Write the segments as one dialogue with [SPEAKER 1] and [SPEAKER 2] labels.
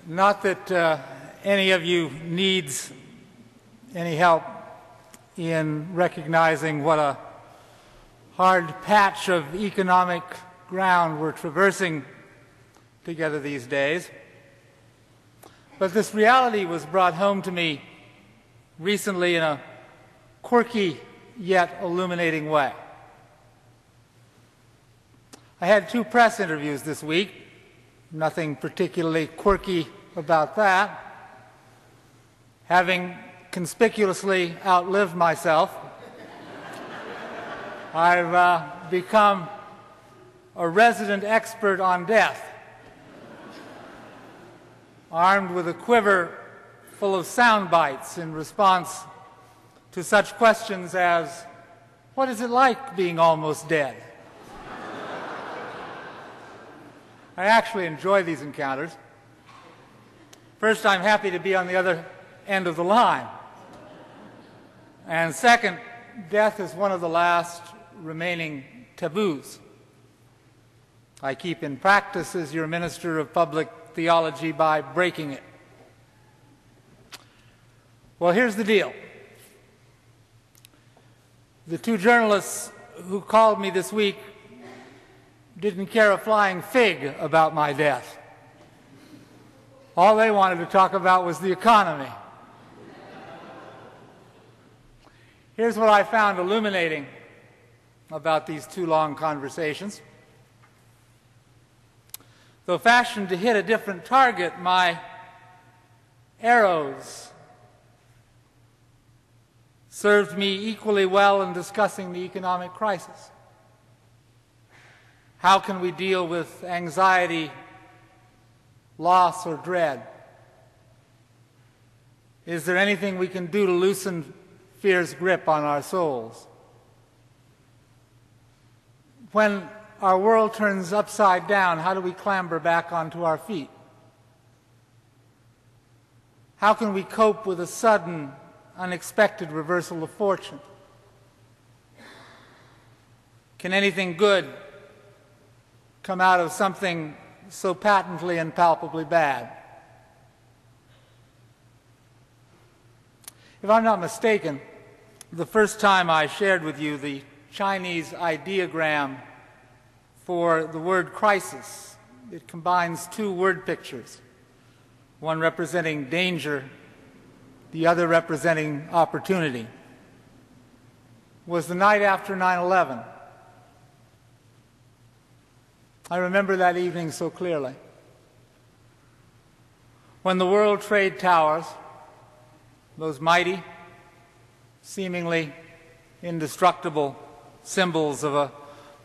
[SPEAKER 1] Not that any of you needs any help in recognizing what a hard patch of economic ground we're traversing together these days. But this reality was brought home to me recently in a quirky yet illuminating way. I had 2 press interviews this week. Nothing particularly quirky about that. Having conspicuously outlived myself, I've become a resident expert on death, armed with a quiver full of sound bites in response to such questions as, what is it like being almost dead? I actually enjoy these encounters. First, I'm happy to be on the other end of the line. And second, death is one of the last remaining taboos I keep in practice as your minister of public theology by breaking it. Well, here's the deal. The 2 journalists who called me this week didn't care a flying fig about my death. All they wanted to talk about was the economy. Here's what I found illuminating about these 2 long conversations. Though fashioned to hit a different target, my arrows served me equally well in discussing the economic crisis. How can we deal with anxiety, loss, or dread? Is there anything we can do to loosen fear's grip on our souls? When our world turns upside down, how do we clamber back onto our feet? How can we cope with a sudden, unexpected reversal of fortune? Can anything good come out of something so patently and palpably bad? If I'm not mistaken, the first time I shared with you the Chinese ideogram for the word crisis, it combines 2 word pictures, one representing danger, the other representing opportunity, was the night after 9/11. I remember that evening so clearly. When the World Trade Towers, those mighty, seemingly indestructible symbols of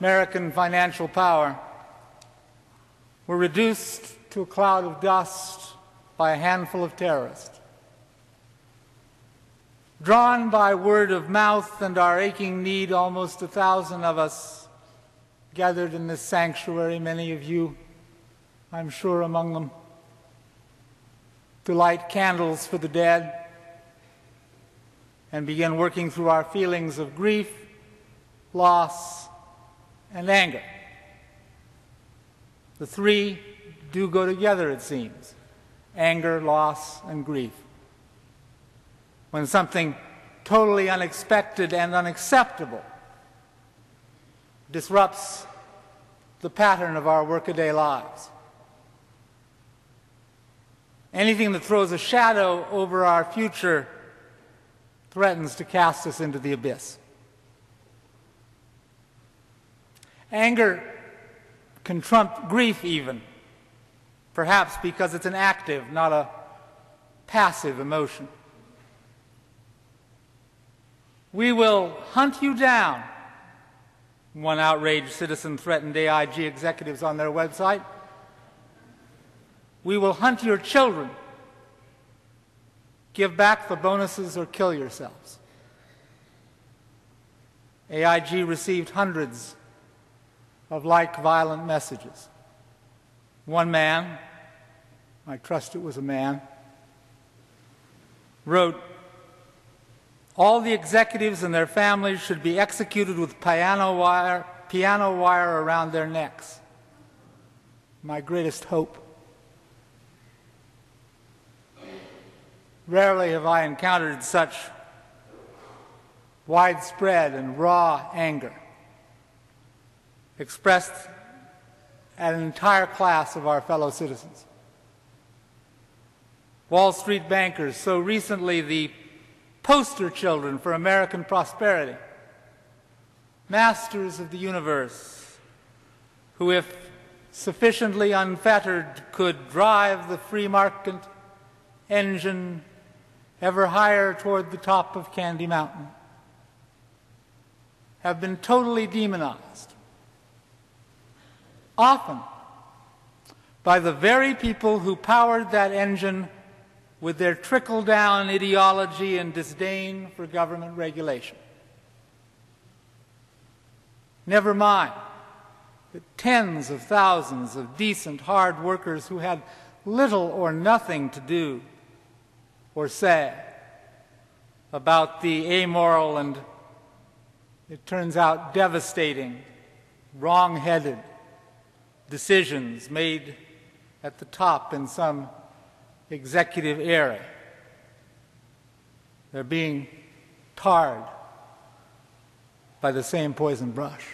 [SPEAKER 1] American financial power, were reduced to a cloud of dust by a handful of terrorists. Drawn by word of mouth and our aching need, almost 1,000 of us gathered in this sanctuary, many of you, I'm sure, among them, to light candles for the dead and begin working through our feelings of grief, loss, and anger. The 3 do go together, it seems: anger, loss, and grief. When something totally unexpected and unacceptable disrupts the pattern of our workaday lives. Anything that throws a shadow over our future threatens to cast us into the abyss. Anger can trump grief even, perhaps because it's an active, not a passive emotion. We will hunt you down, one outraged citizen threatened AIG executives on their website. We will hunt your children. Give back the bonuses or kill yourselves. AIG received hundreds of like violent messages. One man, I trust it was a man, wrote, "All the executives and their families should be executed with piano wire around their necks. My greatest hope." Rarely have I encountered such widespread and raw anger expressed at an entire class of our fellow citizens. Wall Street bankers, so recently the poster children for American prosperity, masters of the universe, who, if sufficiently unfettered, could drive the free market engine ever higher toward the top of Candy Mountain, have been totally demonized, often by the very people who powered that engine with their trickle-down ideology and disdain for government regulation. Never mind the tens of thousands of decent, hard workers who had little or nothing to do or say about the amoral and, it turns out, devastating, wrong-headed decisions made at the top in some executive area. They're being tarred by the same poison brush.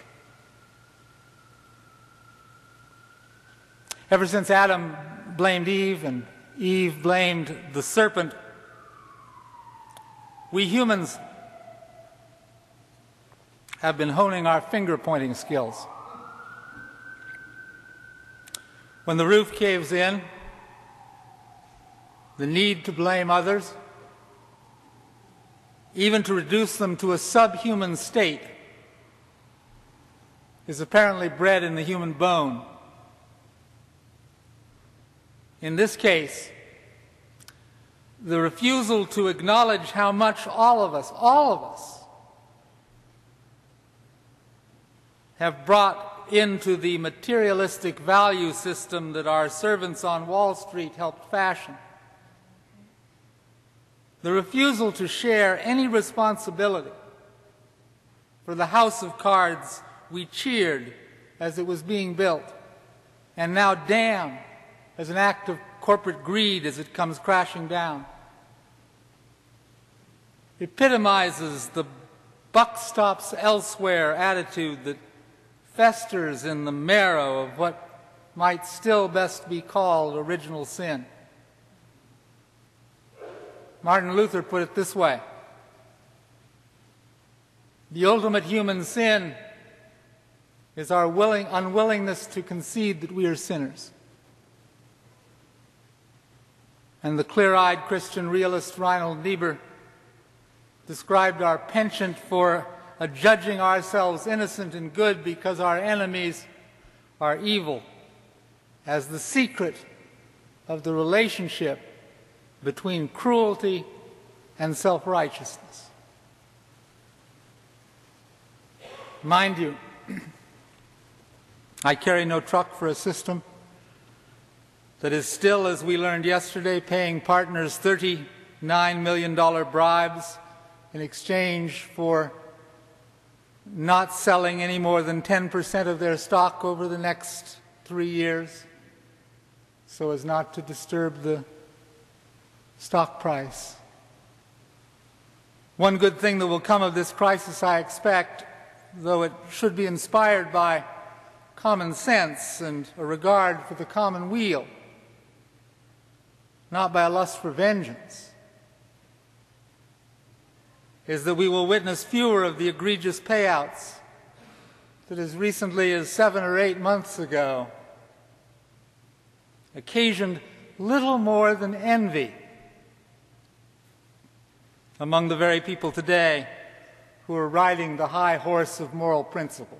[SPEAKER 1] Ever since Adam blamed Eve and Eve blamed the serpent, we humans have been honing our finger-pointing skills. When the roof caves in, the need to blame others, even to reduce them to a subhuman state, is apparently bred in the human bone. In this case, the refusal to acknowledge how much all of us, have brought into the materialistic value system that our servants on Wall Street helped fashion. The refusal to share any responsibility for the house of cards we cheered as it was being built, and now damn as an act of corporate greed as it comes crashing down, epitomizes the buck stops elsewhere attitude that festers in the marrow of what might still best be called original sin. Martin Luther put it this way: the ultimate human sin is our unwillingness to concede that we are sinners. And the clear-eyed Christian realist Reinhold Niebuhr described our penchant for judging ourselves innocent and good because our enemies are evil as the secret of the relationship between cruelty and self-righteousness. Mind you, I carry no truck for a system that is still, as we learned yesterday, paying partners $39 million bribes in exchange for not selling any more than 10% of their stock over the next 3 years so as not to disturb the stock price. One good thing that will come of this crisis, I expect, though it should be inspired by common sense and a regard for the common weal, not by a lust for vengeance, is that we will witness fewer of the egregious payouts that as recently as 7 or 8 months ago occasioned little more than envy among the very people today who are riding the high horse of moral principle.